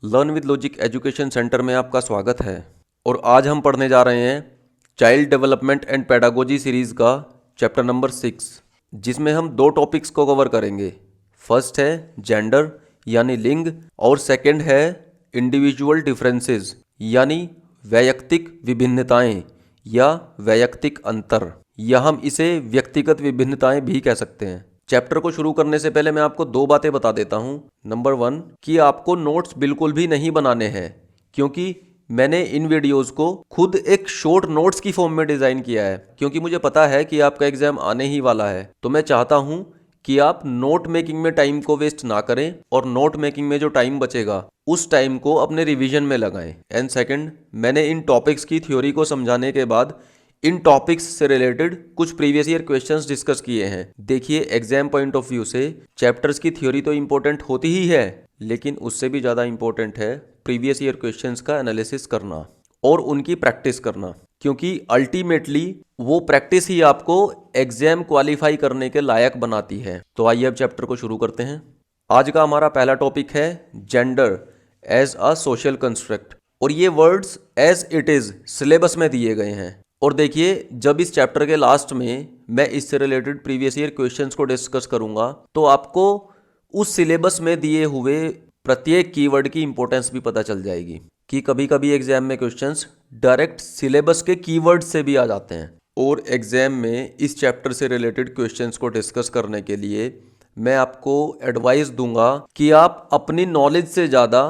Learn with logic education centre में आपका स्वागत है। और आज हम पढ़ने जा रहे हैं child development and pedagogy series का चैप्टर नंबर 6, जिसमें हम दो टॉपिक्स को कवर करेंगे। फर्स्ट है जेंडर यानी लिंग, और सेकंड है इंडिविजुअल डिफरेंसेस यानी वैयक्तिक विभिन्नताएं या वैयक्तिक अंतर, या हम इसे व्यक्तिगत विभिन्नताएं भी कह सकते हैं। चैप्टर को शुरू करने से पहले मैं आपको दो बातें बता देता हूं। नंबर 1 कि आपको नोट्स बिल्कुल भी नहीं बनाने हैं, क्योंकि मैंने इन वीडियोस को खुद एक शॉर्ट नोट्स की फॉर्म में डिज़ाइन किया है, क्योंकि मुझे पता है कि आपका एग्जाम आने ही वाला है। तो मैं चाहता हूं कि आप नोट मेकिंग में टाइम को वेस्ट ना करें, और नोट मेकिंग में जो टाइम बचेगा उस टाइम को अपने रिवीजन में लगाएं। एंड सेकंड, मैंने इन टॉपिक्स की थ्योरी को समझाने के बाद इन टॉपिक्स से रिलेटेड कुछ प्रीवियस ईयर क्वेश्चंस डिस्कस किए हैं। देखिए, एग्जाम पॉइंट ऑफ व्यू से चैप्टर्स की थ्योरी तो इंपॉर्टेंट होती ही है, लेकिन उससे भी ज़्यादा इंपॉर्टेंट है प्रीवियस ईयर क्वेश्चंस का एनालिसिस करना और उनकी प्रैक्टिस करना, क्योंकि अल्टीमेटली वो प्रैक्टिस ही आपको एग्जाम क्वालिफाई करने के लायक बनाती है। तो आइए अब चैप्टर को शुरू करते हैं। आज का हमारा पहला टॉपिक है gender as a social construct, और ये words as it is syllabus में दिए गए हैं। और देखिए, जब इस चैप्टर के लास्ट में मैं इससे रिलेटेड प्रीवियस ईयर क्वेश्चंस को डिस्कस करूंगा, तो आपको उस सिलेबस में दिए हुए प्रत्येक कीवर्ड की इंपॉर्टेंस भी पता चल जाएगी कि कभी कभी एग्जाम में क्वेश्चंस डायरेक्ट सिलेबस के कीवर्ड से भी आ जाते हैं। और एग्जाम में इस चैप्टर से रिलेटेड क्वेश्चंस को डिस्कस करने के लिए मैं आपको एडवाइस दूंगा कि आप अपनी नॉलेज से ज़्यादा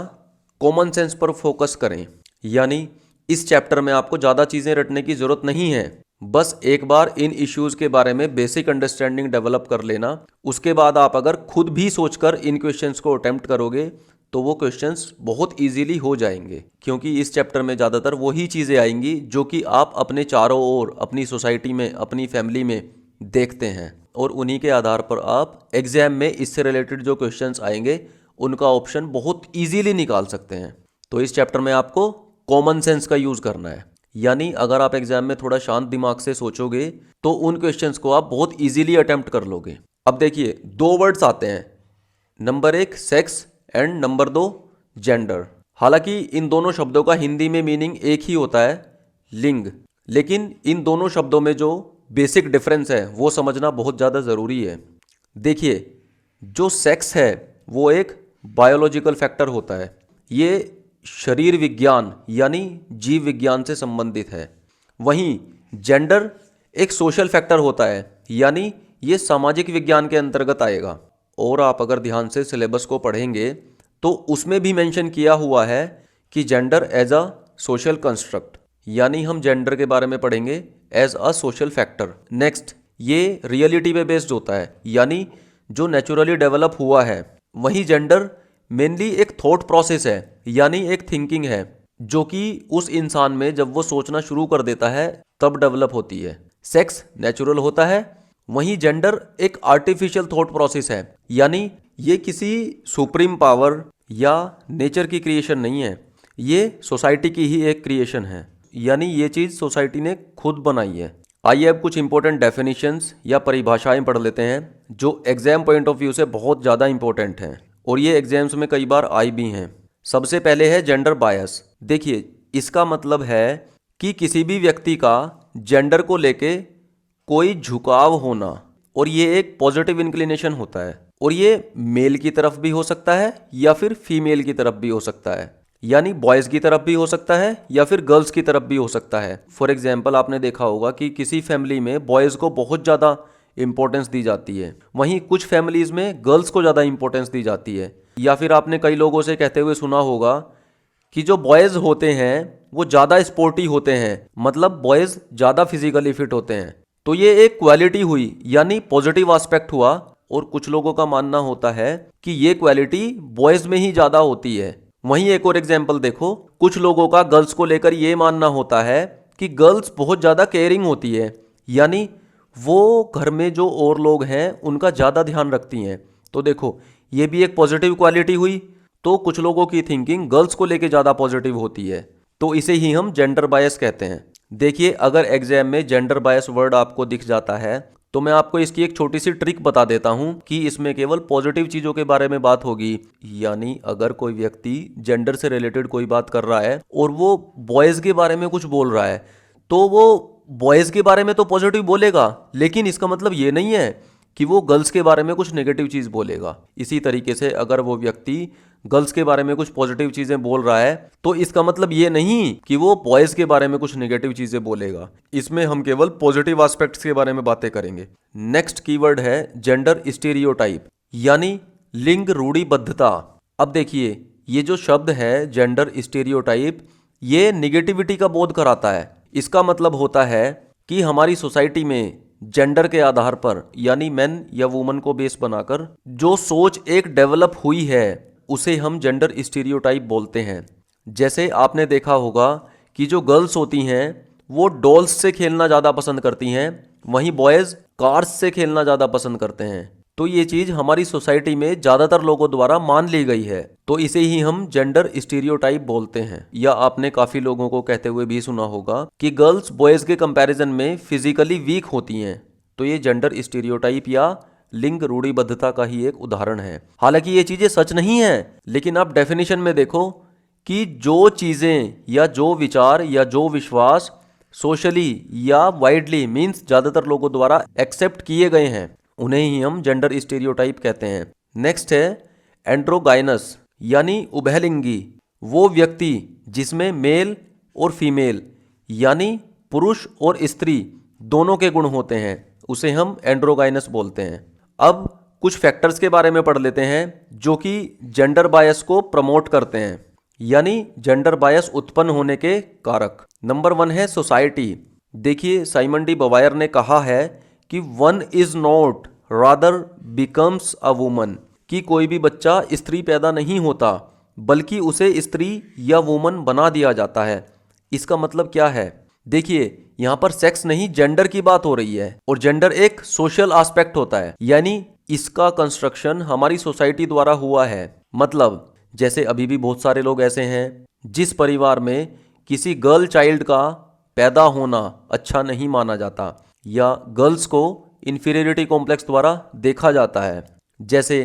कॉमन सेंस पर फोकस करें। यानी इस चैप्टर में आपको ज़्यादा चीज़ें रटने की ज़रूरत नहीं है, बस एक बार इन इश्यूज़ के बारे में बेसिक अंडरस्टैंडिंग डेवलप कर लेना। उसके बाद आप अगर खुद भी सोचकर इन क्वेश्चंस को अटेम्प्ट करोगे तो वो क्वेश्चंस बहुत इजीली हो जाएंगे, क्योंकि इस चैप्टर में ज़्यादातर वही चीज़ें आएंगी जो कि आप अपने चारों ओर, अपनी सोसाइटी में, अपनी फैमिली में देखते हैं, और उन्हीं के आधार पर आप एग्जाम में इससे रिलेटेड जो क्वेश्चंस आएंगे उनका ऑप्शन बहुत ईजीली निकाल सकते हैं। तो इस चैप्टर में आपको कॉमन सेंस का यूज़ करना है। यानी अगर आप एग्जाम में थोड़ा शांत दिमाग से सोचोगे तो उन क्वेश्चंस को आप बहुत इजीली अटेम्प्ट कर लोगे। अब देखिए, दो वर्ड्स आते हैं, number 1 sex and number 2 gender. हालांकि इन दोनों शब्दों का हिंदी में मीनिंग एक ही होता है, लिंग, लेकिन इन दोनों शब्दों में जो बेसिक डिफरेंस है वो समझना बहुत ज़्यादा ज़रूरी है। देखिए, जो सेक्स है वो एक बायोलॉजिकल फैक्टर होता है, ये शरीर विज्ञान यानी जीव विज्ञान से संबंधित है। वहीं जेंडर एक सोशल फैक्टर होता है, यानी ये सामाजिक विज्ञान के अंतर्गत आएगा। और आप अगर ध्यान से सिलेबस को पढ़ेंगे तो उसमें भी मेंशन किया हुआ है कि gender as a social construct, यानी हम जेंडर के बारे में पढ़ेंगे as a social factor. Next, ये रियलिटी पे बेस्ड होता है, यानी जो नेचुरली डेवलप हुआ है। वहीं जेंडर मेनली एक थॉट प्रोसेस है, यानी एक थिंकिंग है, जो कि उस इंसान में जब वो सोचना शुरू कर देता है तब डेवलप होती है। सेक्स नेचुरल होता है, वहीं जेंडर एक आर्टिफिशियल थॉट प्रोसेस है, यानी ये किसी सुप्रीम पावर या नेचर की क्रिएशन नहीं है, ये सोसाइटी की ही एक क्रिएशन है, यानी ये चीज़ सोसाइटी ने खुद बनाई है। आइए अब कुछ इंपॉर्टेंट डेफिनेशंस या परिभाषाएं पढ़ लेते हैं जो एग्जाम पॉइंट ऑफ व्यू से बहुत ज़्यादा इंपॉर्टेंट हैं और ये एग्जाम्स में कई बार आई भी हैं। सबसे पहले है जेंडर बायस। देखिए, इसका मतलब है कि किसी भी व्यक्ति का जेंडर को लेके कोई झुकाव होना, और ये एक पॉजिटिव इंक्लिनेशन होता है, और ये मेल की तरफ भी हो सकता है या फिर फीमेल की तरफ भी हो सकता है, यानी बॉयज़ की तरफ भी हो सकता है या फिर गर्ल्स की तरफ भी हो सकता है। फॉर एग्जाम्पल, आपने देखा होगा कि किसी फैमिली में बॉयज़ को बहुत ज़्यादा इंपॉर्टेंस दी जाती है, वहीं कुछ फैमिलीज में गर्ल्स को ज़्यादा इंपॉर्टेंस दी जाती है। या फिर आपने कई लोगों से कहते हुए सुना होगा कि जो बॉयज़ होते हैं वो ज़्यादा स्पोर्टी होते हैं, मतलब बॉयज़ ज़्यादा फिजिकली फिट होते हैं। तो ये एक क्वालिटी हुई, यानी पॉजिटिव एस्पेक्ट हुआ। और कुछ लोगों का मानना होता है कि ये क्वालिटी बॉयज़ में ही ज़्यादा होती है। वहीं एक और एग्जाम्पल देखो, कुछ लोगों का गर्ल्स को लेकर ये मानना होता है कि गर्ल्स बहुत ज़्यादा केयरिंग होती है, यानी वो घर में जो और लोग हैं उनका ज़्यादा ध्यान रखती हैं। तो देखो, ये भी एक पॉजिटिव क्वालिटी हुई। तो कुछ लोगों की थिंकिंग गर्ल्स को लेके ज़्यादा पॉजिटिव होती है, तो इसे ही हम जेंडर बायस कहते हैं। देखिए, अगर एग्जाम में जेंडर बायस वर्ड आपको दिख जाता है तो मैं आपको इसकी एक छोटी सी ट्रिक बता देता हूं कि इसमें केवल पॉजिटिव चीजों के बारे में बात होगी। यानी अगर कोई व्यक्ति जेंडर से रिलेटेड कोई बात कर रहा है और वो बॉयज के बारे में कुछ बोल रहा है, तो वो बॉयज के बारे में तो पॉजिटिव बोलेगा, लेकिन इसका मतलब ये नहीं है कि वो गर्ल्स के बारे में कुछ नेगेटिव चीज बोलेगा। इसी तरीके से अगर वो व्यक्ति गर्ल्स के बारे में कुछ पॉजिटिव चीजें बोल रहा है, तो इसका मतलब ये नहीं कि वो बॉयज के बारे में कुछ नेगेटिव चीजें बोलेगा। इसमें हम केवल पॉजिटिव एस्पेक्ट्स के बारे में बातें करेंगे। नेक्स्ट कीवर्ड है जेंडर स्टीरियोटाइप, यानी लिंग रूढ़िबद्धता। अब देखिए, ये जो शब्द है जेंडर स्टीरियोटाइप, ये निगेटिविटी का बोध कराता है। इसका मतलब होता है कि हमारी सोसाइटी में जेंडर के आधार पर, यानी मेन या वुमन को बेस बनाकर जो सोच एक डेवलप हुई है, उसे हम जेंडर स्टीरियोटाइप बोलते हैं। जैसे आपने देखा होगा कि जो गर्ल्स होती हैं वो डॉल्स से खेलना ज़्यादा पसंद करती हैं, वहीं बॉयज़ कार्स से खेलना ज़्यादा पसंद करते हैं। तो ये चीज़ हमारी सोसाइटी में ज़्यादातर लोगों द्वारा मान ली गई है, तो इसे ही हम जेंडर स्टीरियोटाइप बोलते हैं। या आपने काफ़ी लोगों को कहते हुए भी सुना होगा कि गर्ल्स बॉयज़ के कंपैरिजन में फिजिकली वीक होती हैं। तो ये जेंडर स्टीरियोटाइप या लिंग रूढ़िबद्धता का ही एक उदाहरण है। हालांकि ये चीज़ें सच नहीं है, लेकिन आप डेफिनेशन में देखो कि जो चीज़ें या जो विचार या जो विश्वास सोशली या वाइडली मीन्स ज़्यादातर लोगों द्वारा एक्सेप्ट किए गए हैं, उन्हें ही हम जेंडर स्टीरियोटाइप कहते हैं। नेक्स्ट है एंड्रोगाइनस, यानी उभयलिंगी। वो व्यक्ति जिसमें मेल और फीमेल यानी पुरुष और स्त्री दोनों के गुण होते हैं, उसे हम एंड्रोगाइनस बोलते हैं। अब कुछ फैक्टर्स के बारे में पढ़ लेते हैं जो कि जेंडर बायस को प्रमोट करते हैं, यानी जेंडर बायस उत्पन्न होने के कारक। नंबर 1 है सोसाइटी। देखिए, साइमन डी बवायर ने कहा है कि one is not rather becomes a woman, कि कोई भी बच्चा स्त्री पैदा नहीं होता बल्कि उसे स्त्री या वुमन बना दिया जाता है। इसका मतलब क्या है? देखिए, यहाँ पर सेक्स नहीं जेंडर की बात हो रही है, और जेंडर एक सोशल एस्पेक्ट होता है, यानी इसका कंस्ट्रक्शन हमारी सोसाइटी द्वारा हुआ है। मतलब जैसे अभी भी बहुत सारे लोग ऐसे हैं जिस परिवार में किसी गर्ल चाइल्ड का पैदा होना अच्छा नहीं माना जाता, या गर्ल्स को इन्फीरियरिटी कॉम्प्लेक्स द्वारा देखा जाता है। जैसे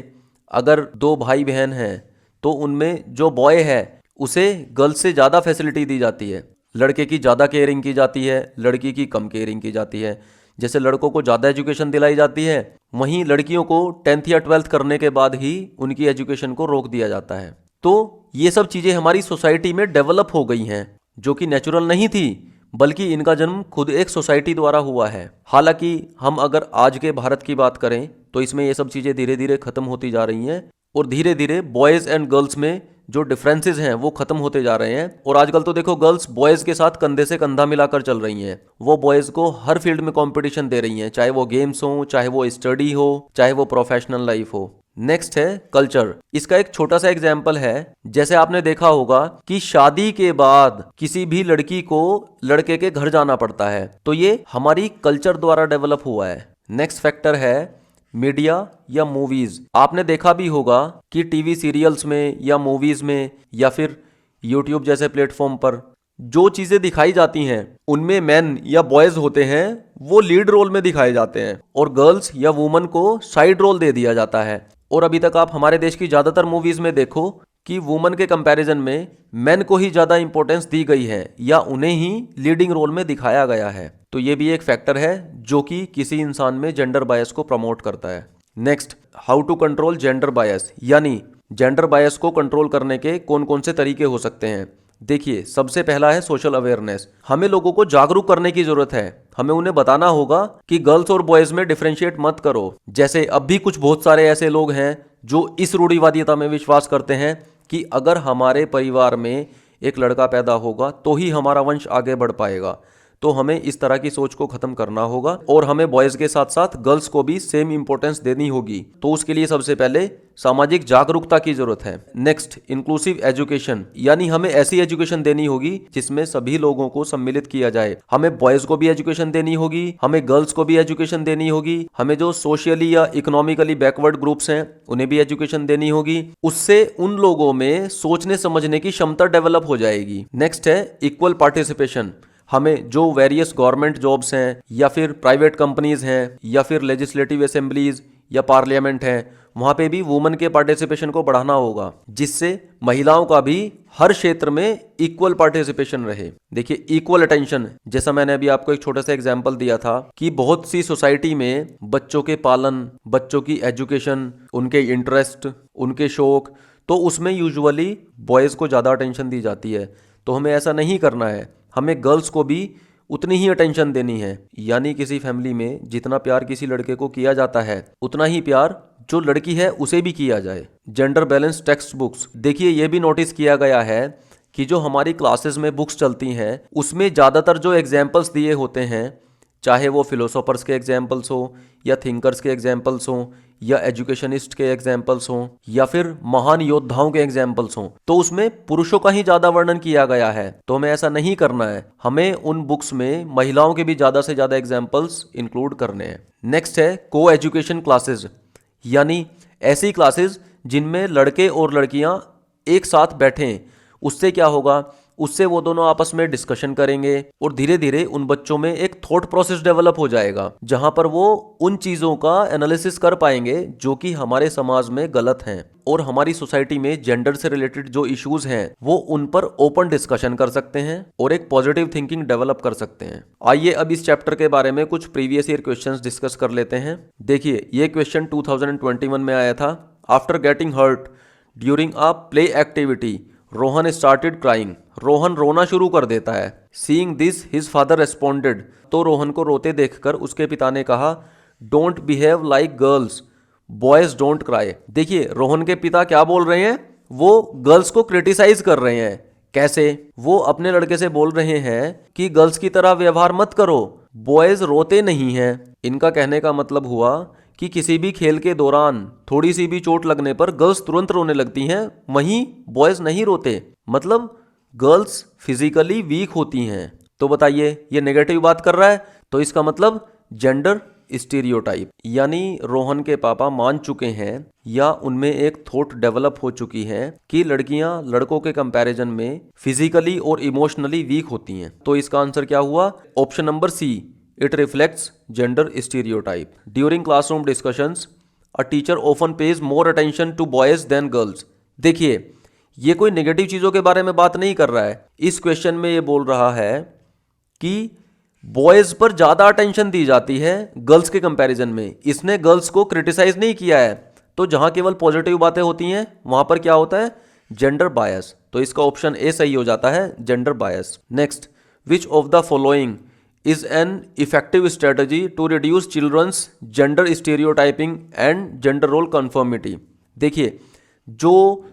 अगर 2 भाई बहन हैं तो उनमें जो बॉय है उसे गर्ल्स से ज़्यादा फैसिलिटी दी जाती है, लड़के की ज़्यादा केयरिंग की जाती है, लड़की की कम केयरिंग की जाती है। जैसे लड़कों को ज़्यादा एजुकेशन दिलाई जाती है, वहीं लड़कियों को 10th या 12th करने के बाद ही उनकी एजुकेशन को रोक दिया जाता है। तो ये सब चीज़ें हमारी सोसाइटी में डेवलप हो गई हैं, जो कि नेचुरल नहीं थी, बल्कि इनका जन्म खुद एक सोसाइटी द्वारा हुआ है। हालांकि हम अगर आज के भारत की बात करें तो इसमें ये सब चीज़ें धीरे धीरे खत्म होती जा रही हैं, और धीरे धीरे बॉयज़ एंड गर्ल्स में जो डिफरेंसेस हैं वो खत्म होते जा रहे हैं। और आजकल तो देखो, गर्ल्स बॉयज़ के साथ कंधे से कंधा मिलाकर चल रही हैं। वो बॉयज़ को हर फील्ड में कंपटीशन दे रही हैं, चाहे वो गेम्स हो, चाहे वो स्टडी हो, चाहे वो प्रोफेशनल लाइफ हो। नेक्स्ट है कल्चर। इसका एक छोटा सा एग्जाम्पल है, जैसे आपने देखा होगा कि शादी के बाद किसी भी लड़की को लड़के के घर जाना पड़ता है, तो ये हमारी कल्चर द्वारा डेवलप हुआ है। नेक्स्ट फैक्टर है मीडिया या मूवीज। आपने देखा भी होगा कि टीवी सीरियल्स में या मूवीज में या फिर यूट्यूब जैसे प्लेटफॉर्म पर जो चीजें दिखाई जाती हैं उनमें मैन या बॉयज होते हैं वो लीड रोल में दिखाए जाते हैं, और गर्ल्स या वुमन को साइड रोल दे दिया जाता है। और अभी तक आप हमारे देश की ज्यादातर मूवीज में देखो कि वुमन के कंपैरिजन में मेन को ही ज्यादा इंपॉर्टेंस दी गई है, या उन्हें ही लीडिंग रोल में दिखाया गया है। तो ये भी एक फैक्टर है जो कि किसी इंसान में जेंडर बायस को प्रमोट करता है। Next, how to control gender bias, यानी जेंडर बायस को कंट्रोल करने के कौन कौन से तरीके हो सकते हैं। देखिए, सबसे पहला है सोशल अवेयरनेस। हमें लोगों को जागरूक करने की जरूरत है। हमें उन्हें बताना होगा कि गर्ल्स और बॉयज में डिफरेंशिएट मत करो। जैसे अब भी कुछ बहुत सारे ऐसे लोग हैं जो इस रूढ़िवादिता में विश्वास करते हैं कि अगर हमारे परिवार में एक लड़का पैदा होगा तो ही हमारा वंश आगे बढ़ पाएगा। तो हमें इस तरह की सोच को खत्म करना होगा, और हमें बॉयज के साथ साथ गर्ल्स को भी सेम इंपॉर्टेंस देनी होगी। तो उसके लिए सबसे पहले सामाजिक जागरूकता की जरूरत है। नेक्स्ट, इंक्लूसिव एजुकेशन, यानी हमें ऐसी एजुकेशन देनी होगी जिसमें सभी लोगों को सम्मिलित किया जाए। हमें बॉयज को भी एजुकेशन देनी होगी, हमें गर्ल्स को भी एजुकेशन देनी होगी, हमें जो सोशली या इकोनॉमिकली बैकवर्ड ग्रुप्स हैं उन्हें भी एजुकेशन देनी होगी। उससे उन लोगों में सोचने समझने की क्षमता डेवलप हो जाएगी। नेक्स्ट है इक्वल पार्टिसिपेशन। हमें जो वेरियस गवर्नमेंट जॉब्स हैं या फिर प्राइवेट कंपनीज हैं या फिर लेजिस्लेटिव असेंबलीज या पार्लियामेंट हैं, वहाँ पे भी वुमेन के पार्टिसिपेशन को बढ़ाना होगा, जिससे महिलाओं का भी हर क्षेत्र में इक्वल पार्टिसिपेशन रहे। देखिए इक्वल अटेंशन, जैसा मैंने अभी आपको एक छोटा सा एग्जांपल दिया था कि बहुत सी सोसाइटी में बच्चों के पालन, बच्चों की एजुकेशन, उनके इंटरेस्ट, उनके शौक, तो उसमें यूजुअली बॉयज़ को ज़्यादा अटेंशन दी जाती है। तो हमें ऐसा नहीं करना है, हमें गर्ल्स को भी उतनी ही अटेंशन देनी है। यानी किसी फैमिली में जितना प्यार किसी लड़के को किया जाता है, उतना ही प्यार जो लड़की है उसे भी किया जाए। जेंडर बैलेंस टेक्स्ट बुक्स, देखिए ये भी नोटिस किया गया है कि जो हमारी क्लासेस में बुक्स चलती हैं उसमें ज़्यादातर जो एग्जाम्पल्स दिए होते हैं, चाहे वो फिलोसोफर्स के एग्जाम्पल्स हो या थिंकर्स के एग्जाम्पल्स हों या एजुकेशनिस्ट के एग्जाम्पल्स हों या फिर महान योद्धाओं के एग्जाम्पल्स हों, तो उसमें पुरुषों का ही ज़्यादा वर्णन किया गया है। तो हमें ऐसा नहीं करना है, हमें उन बुक्स में महिलाओं के भी ज़्यादा से ज़्यादा एग्जाम्पल्स इंक्लूड करने हैं। नेक्स्ट है को एजुकेशन क्लासेस, यानी ऐसी क्लासेस जिनमें लड़के और लड़कियां एक साथ बैठें। उससे क्या होगा, उससे वो दोनों आपस में डिस्कशन करेंगे और धीरे धीरे उन बच्चों में एक थॉट प्रोसेस डेवलप हो जाएगा, जहां पर वो उन चीज़ों का एनालिसिस कर पाएंगे जो कि हमारे समाज में गलत हैं और हमारी सोसाइटी में जेंडर से रिलेटेड जो इश्यूज हैं वो उन पर ओपन डिस्कशन कर सकते हैं और एक पॉजिटिव थिंकिंग डेवलप कर सकते हैं। आइए अब इस चैप्टर के बारे में कुछ प्रीवियस ईयर क्वेश्चंस डिस्कस कर लेते हैं। देखिए ये क्वेश्चन 2021 में आया था। After getting hurt during a play activity Rohan started crying, Rohan रोना शुरू कर देता है। Seeing this his father responded, तो रोहन को रोते देखकर उसके पिता ने कहा don't behave like girls, boys don't cry. देखिए रोहन के पिता क्या बोल रहे हैं, वो गर्ल्स को क्रिटिसाइज कर रहे हैं। कैसे, वो अपने लड़के से बोल रहे हैं कि गर्ल्स की तरह व्यवहार मत करो, बॉयज रोते नहीं हैं। इनका कहने का मतलब हुआ कि किसी भी खेल के दौरान थोड़ी सी भी चोट लगने पर गर्ल्स तुरंत रोने लगती हैं, वहीं बॉयज नहीं रोते, मतलब गर्ल्स फिजिकली वीक होती हैं। तो बताइए ये नेगेटिव बात कर रहा है, तो इसका मतलब जेंडर स्टीरियोटाइप। यानी रोहन के पापा मान चुके हैं या उनमें एक थॉट डेवलप हो चुकी है कि लड़कियां लड़कों के कंपैरिजन में फिजिकली और इमोशनली वीक होती हैं। तो इसका आंसर क्या हुआ, option number C, it reflects gender stereotype. During classroom discussions a teacher often pays more attention to boys than girls. देखिए ये कोई नेगेटिव चीज़ों के बारे में बात नहीं कर रहा है। इस क्वेश्चन में ये बोल रहा है कि बॉयज पर ज़्यादा अटेंशन दी जाती है गर्ल्स के कंपैरिजन में। इसने गर्ल्स को क्रिटिसाइज नहीं किया है, तो जहां केवल पॉजिटिव बातें होती हैं वहां पर क्या होता है, जेंडर बायस। तो इसका ऑप्शन ए सही हो जाता है, gender bias. Next, which of the following is an effective strategy to reduce children's gender stereotyping and gender role conformity. देखिए जो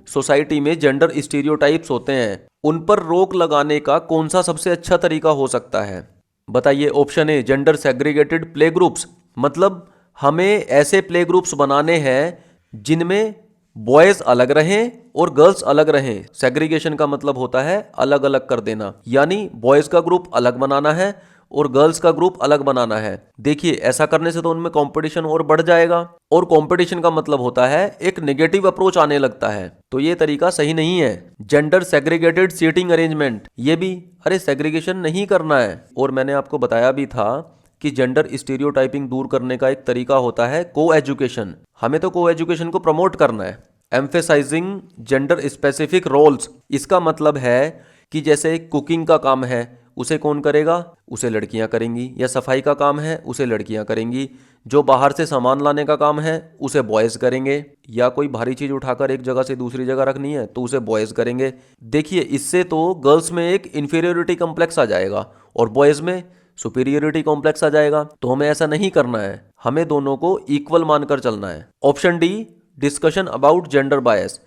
सोसाइटी में जेंडर स्टीरियोटाइप्स होते हैं उन पर रोक लगाने का कौन सा सबसे अच्छा तरीका हो सकता है, बताइए। Option A, gender segregated play groups, मतलब हमें ऐसे प्ले ग्रुप्स बनाने हैं जिनमें बॉयज अलग रहें और गर्ल्स अलग रहें। सेग्रीगेशन का मतलब होता है अलग अलग कर देना, यानी बॉयज का ग्रुप अलग बनाना है और गर्ल्स का ग्रुप अलग बनाना है। देखिए ऐसा करने से तो उनमें कंपटीशन और बढ़ जाएगा, और कंपटीशन का मतलब होता है एक नेगेटिव अप्रोच आने लगता है, तो ये तरीका सही नहीं है। जेंडर सेग्रीगेटेड सीटिंग अरेंजमेंट, ये भी अरे सेग्रीगेशन नहीं करना है। और मैंने आपको बताया भी था कि जेंडर स्टीरियोटाइपिंग दूर करने का एक तरीका होता है को एजुकेशन। हमें तो को एजुकेशन को प्रमोट करना है। एम्फेसाइजिंग जेंडर स्पेसिफिक रोल्स, इसका मतलब है कि जैसे कुकिंग का काम है उसे कौन करेगा, उसे लड़कियां करेंगी, या सफाई का काम है उसे लड़कियां करेंगी, जो बाहर से सामान लाने का काम है उसे बॉयज़ करेंगे, या कोई भारी चीज़ उठाकर एक जगह से दूसरी जगह रखनी है तो उसे बॉयज़ करेंगे। देखिए इससे तो गर्ल्स में एक इन्फीरियोरिटी कॉम्प्लेक्स आ जाएगा और बॉयज़ में सुपीरियोरिटी कॉम्प्लेक्स आ जाएगा। तो हमें ऐसा नहीं करना है, हमें दोनों को इक्वल मानकर चलना है। Option D, discussion about gender बायस।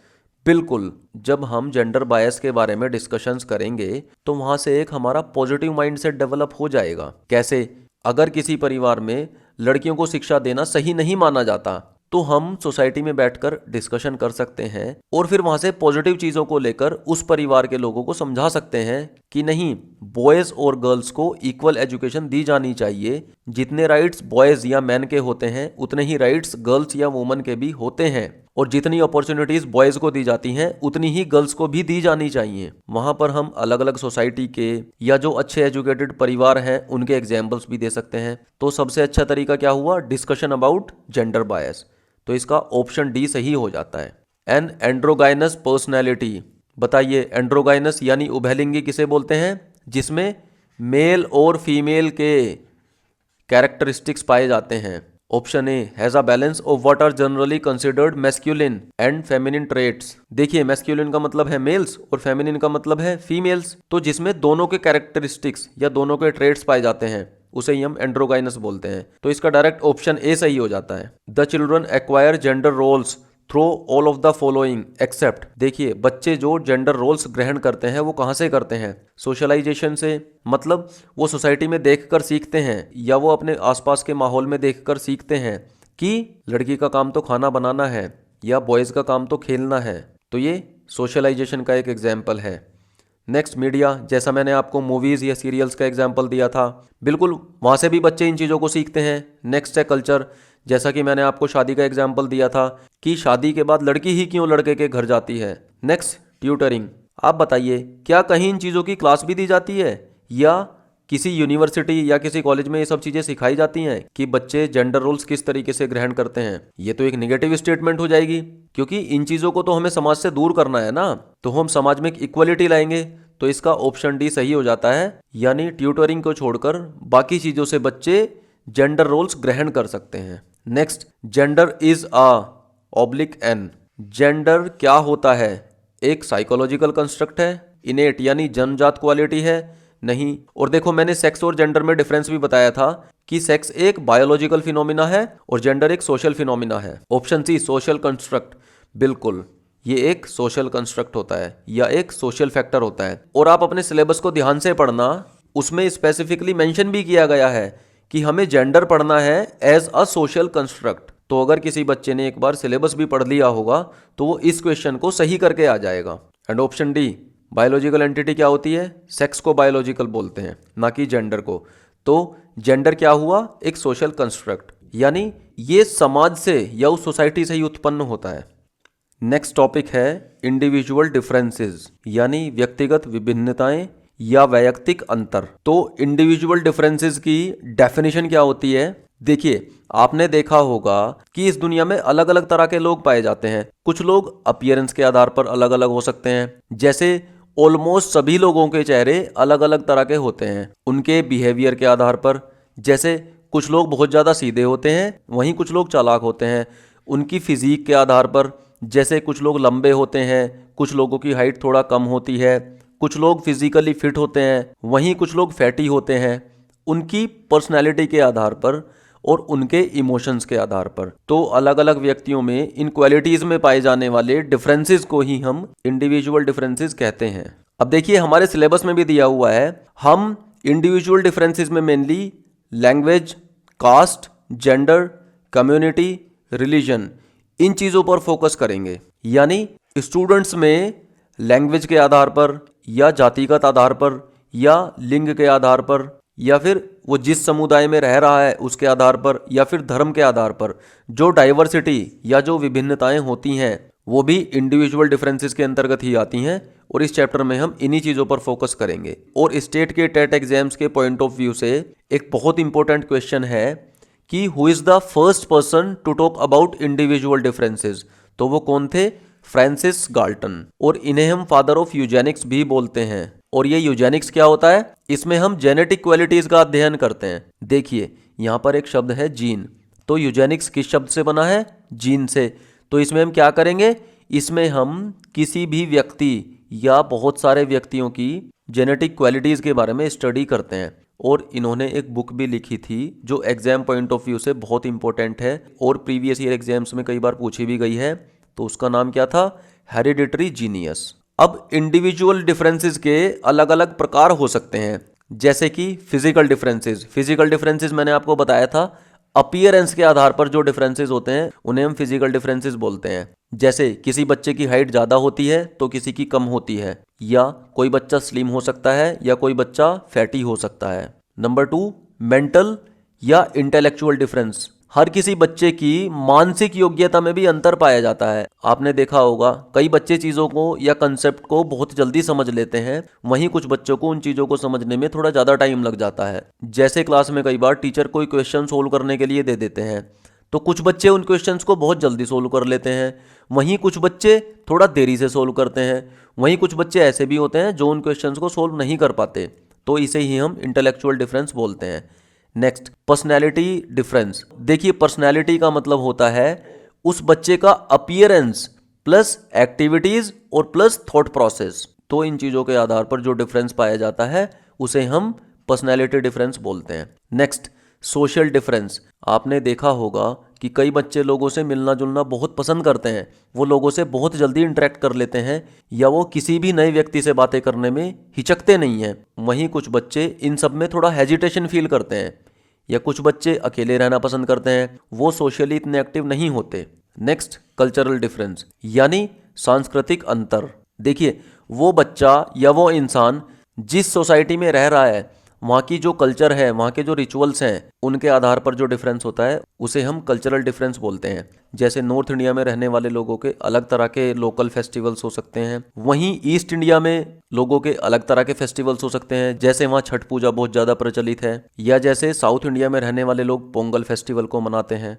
बिल्कुल, जब हम जेंडर बायस के बारे में डिस्कशंस करेंगे तो वहां से एक हमारा पॉजिटिव माइंडसेट डेवलप हो जाएगा। कैसे, अगर किसी परिवार में लड़कियों को शिक्षा देना सही नहीं माना जाता तो हम सोसाइटी में बैठकर डिस्कशन कर सकते हैं और फिर वहां से पॉजिटिव चीज़ों को लेकर उस परिवार के लोगों को समझा सकते हैं कि नहीं, बॉयज़ और गर्ल्स को इक्वल एजुकेशन दी जानी चाहिए। जितने राइट्स बॉयज़ या मैन के होते हैं उतने ही राइट्स गर्ल्स या वुमन के भी होते हैं। और जितनी अपॉर्चुनिटीज बॉयज को दी जाती हैं उतनी ही गर्ल्स को भी दी जानी चाहिए। वहां पर हम अलग अलग सोसाइटी के या जो अच्छे एजुकेटेड परिवार हैं उनके एग्जाम्पल्स भी दे सकते हैं। तो सबसे अच्छा तरीका क्या हुआ? Discussion about gender bias. तो इसका ऑप्शन डी सही हो जाता है। An androgynous personality. बताइए एंड्रोगाइनस यानी उभयलिंगी किसे बोलते हैं? जिसमें मेल और फीमेल के कैरेक्टरिस्टिक्स पाए जाते हैं। Option A has a balance of what are generally considered masculine and feminine traits. देखिए मैस्कुलिन का मतलब है मेल्स और फेमिनिन का मतलब है फीमेल्स। तो जिसमें दोनों के कैरेक्टरिस्टिक्स या दोनों के ट्रेट्स पाए जाते हैं उसे ही हम एंड्रोगाइनस बोलते हैं। तो इसका डायरेक्ट ऑप्शन ए सही हो जाता है। The children acquire gender roles through all of the following except. देखिए बच्चे जो जेंडर रोल्स ग्रहण करते हैं वो कहाँ से करते हैं? सोशलाइजेशन से, मतलब वो सोसाइटी में देखकर सीखते हैं या वो अपने आसपास के माहौल में देखकर सीखते हैं कि लड़की का काम तो खाना बनाना है या बॉयज़ का काम तो खेलना है। तो ये सोशलाइजेशन का एक एग्जाम्पल है। नेक्स्ट मीडिया, जैसा मैंने आपको मूवीज़ या सीरियल्स का एग्जाम्पल दिया था, बिल्कुल वहाँ से भी बच्चे इन चीज़ों को सीखते हैं। नेक्स्ट है कल्चर, जैसा कि मैंने आपको शादी का एग्जाम्पल दिया था कि शादी के बाद लड़की ही क्यों लड़के के घर जाती है। Next tutoring. आप बताइए क्या कहीं इन चीज़ों की क्लास भी दी जाती है या किसी यूनिवर्सिटी या किसी कॉलेज में ये सब चीज़ें सिखाई जाती हैं कि बच्चे जेंडर रोल्स किस तरीके से ग्रहण करते हैं? ये तो एक नेगेटिव स्टेटमेंट हो जाएगी, क्योंकि इन चीज़ों को तो हमें समाज से दूर करना है ना। तो हम समाज में इक्वलिटी लाएंगे। तो इसका ऑप्शन डी सही हो जाता है, यानी ट्यूटरिंग को छोड़कर बाकी चीज़ों से बच्चे जेंडर रोल्स ग्रहण कर सकते हैं। नेक्स्ट, जेंडर इज (एन). जेंडर क्या होता है? एक साइकोलॉजिकल कंस्ट्रक्ट है, इनेट यानी जन्मजात क्वालिटी है, नहीं। और देखो मैंने सेक्स और जेंडर में डिफरेंस भी बताया था कि सेक्स एक बायोलॉजिकल फिनोमिना है और जेंडर एक सोशल फिनोमिना है। ऑप्शन सी सोशल कंस्ट्रक्ट, बिल्कुल ये एक सोशल कंस्ट्रक्ट होता है या एक सोशल फैक्टर होता है। और आप अपने सिलेबस को ध्यान से पढ़ना, उसमें स्पेसिफिकली मेंशन भी किया गया है कि हमें जेंडर पढ़ना है एज अ सोशल कंस्ट्रक्ट। तो अगर किसी बच्चे ने एक बार सिलेबस भी पढ़ लिया होगा तो वो इस क्वेश्चन को सही करके आ जाएगा। And option D, biological entity क्या होती है? सेक्स को बायोलॉजिकल बोलते हैं, ना कि जेंडर को। तो जेंडर क्या हुआ? एक सोशल कंस्ट्रक्ट, यानी ये समाज से या उस सोसाइटी से ही उत्पन्न होता है। नेक्स्ट टॉपिक है इंडिविजुअल डिफरेंसेस, यानी व्यक्तिगत विभिन्नताएं या वैयक्तिक अंतर। तो इंडिविजुअल डिफरेंसेस की डेफिनेशन क्या होती है? देखिए आपने देखा होगा कि इस दुनिया में अलग अलग तरह के लोग पाए जाते हैं। कुछ लोग अपीयरेंस के आधार पर अलग अलग हो सकते हैं, जैसे ऑलमोस्ट सभी लोगों के चेहरे अलग अलग तरह के होते हैं। उनके बिहेवियर के आधार पर, जैसे कुछ लोग बहुत ज़्यादा सीधे होते हैं, वहीं कुछ लोग चालाक होते हैं। उनकी फिजिक के आधार पर, जैसे कुछ लोग लंबे होते हैं, कुछ लोगों की हाइट थोड़ा कम होती है, कुछ लोग फिजिकली फिट होते हैं, वहीं कुछ लोग फैटी होते हैं। उनकी पर्सनैलिटी के आधार पर और उनके इमोशंस के आधार पर, तो अलग अलग व्यक्तियों में इन क्वालिटीज़ में पाए जाने वाले डिफरेंसेस को ही हम इंडिविजुअल डिफरेंसेस कहते हैं। अब देखिए हमारे सिलेबस में भी दिया हुआ है, हम इंडिविजुअल डिफरेंसेस में mainly language, caste, gender, community, religion, इन चीज़ों पर फोकस करेंगे। यानी स्टूडेंट्स में लैंग्वेज के आधार पर या जातिगत आधार पर या लिंग के आधार पर या फिर वो जिस समुदाय में रह रहा है उसके आधार पर या फिर धर्म के आधार पर जो डाइवर्सिटी या जो विभिन्नताएं होती हैं वो भी इंडिविजुअल डिफरेंसेस के अंतर्गत ही आती हैं। और इस चैप्टर में हम इन्हीं चीज़ों पर फोकस करेंगे। और स्टेट के टेट एग्जाम्स के पॉइंट ऑफ व्यू से एक बहुत इंपॉर्टेंट क्वेश्चन है कि who is the first person to talk about individual differences? तो वो कौन थे? Francis Galton. और इन्हें हम फादर ऑफ यूजेनिक्स भी बोलते हैं। और ये यूजेनिक्स क्या होता है? इसमें हम जेनेटिक क्वालिटीज का अध्ययन करते हैं। देखिए यहाँ पर एक शब्द है जीन, तो यूजेनिक्स किस शब्द से बना है? जीन से। तो इसमें हम क्या करेंगे? इसमें हम किसी भी व्यक्ति या बहुत सारे व्यक्तियों की जेनेटिक क्वालिटीज के बारे में स्टडी करते हैं। और इन्होंने एक बुक भी लिखी थी जो एग्जाम पॉइंट ऑफ व्यू से बहुत इंपॉर्टेंट है और प्रीवियस ईयर एग्जाम्स में कई बार पूछी भी गई है। तो उसका नाम क्या था? Hereditary genius. अब इंडिविजुअल डिफरेंसेस के अलग अलग प्रकार हो सकते हैं, जैसे कि फिजिकल डिफरेंसेस। फिजिकल डिफरेंसेस मैंने आपको बताया था, अपीयरेंस के आधार पर जो डिफरेंसेस होते हैं उन्हें हम फिजिकल डिफरेंसेस बोलते हैं। जैसे किसी बच्चे की हाइट ज़्यादा होती है तो किसी की कम होती है, या कोई बच्चा स्लिम हो सकता है या कोई बच्चा फैटी हो सकता है। नंबर 2, मेंटल या इंटेलेक्चुअल डिफरेंस। हर किसी बच्चे की मानसिक योग्यता में भी अंतर पाया जाता है। आपने देखा होगा कई बच्चे चीज़ों को या कंसेप्ट को बहुत जल्दी समझ लेते हैं, वहीं कुछ बच्चों को उन चीज़ों को समझने में थोड़ा ज़्यादा टाइम लग जाता है। जैसे क्लास में कई बार टीचर कोई क्वेश्चन सोल्व करने के लिए दे देते हैं, तो कुछ बच्चे उन क्वेश्चंस को बहुत जल्दी सोल्व कर लेते हैं, वहीं कुछ बच्चे थोड़ा देरी से सोल्व करते हैं। वहीं कुछ बच्चे ऐसे भी होते हैं जो उन क्वेश्चंस को सोल्व नहीं कर पाते, तो इसे ही हम इंटेलेक्चुअल डिफरेंस बोलते हैं। Next, personality difference. देखिए, पर्सनैलिटी का मतलब होता है उस बच्चे का अपीयरेंस प्लस एक्टिविटीज और प्लस थॉट प्रोसेस। तो इन चीज़ों के आधार पर जो डिफरेंस पाया जाता है उसे हम पर्सनैलिटी डिफरेंस बोलते हैं। Next, social difference. आपने देखा होगा कि कई बच्चे लोगों से मिलना जुलना बहुत पसंद करते हैं, वो लोगों से बहुत जल्दी इंटरेक्ट कर लेते हैं, या वो किसी भी नए व्यक्ति से बातें करने में हिचकते नहीं हैं। वहीं कुछ बच्चे इन सब में थोड़ा हेजिटेशन फील करते हैं, या कुछ बच्चे अकेले रहना पसंद करते हैं, वो सोशली इतने एक्टिव नहीं होते। नेक्स्ट, कल्चरल डिफरेंस यानी सांस्कृतिक अंतर। देखिए, वो बच्चा या वो इंसान जिस सोसाइटी में रह रहा है, वहाँ की जो कल्चर है, वहाँ के जो रिचुअल्स हैं, उनके आधार पर जो डिफरेंस होता है उसे हम कल्चरल डिफरेंस बोलते हैं। जैसे नॉर्थ इंडिया में रहने वाले लोगों के अलग तरह के लोकल फेस्टिवल्स हो सकते हैं, वहीं ईस्ट इंडिया में लोगों के अलग तरह के फेस्टिवल्स हो सकते हैं, जैसे वहाँ छठ पूजा बहुत ज़्यादा प्रचलित है, या जैसे साउथ इंडिया में रहने वाले लोग पोंगल फेस्टिवल को मनाते हैं।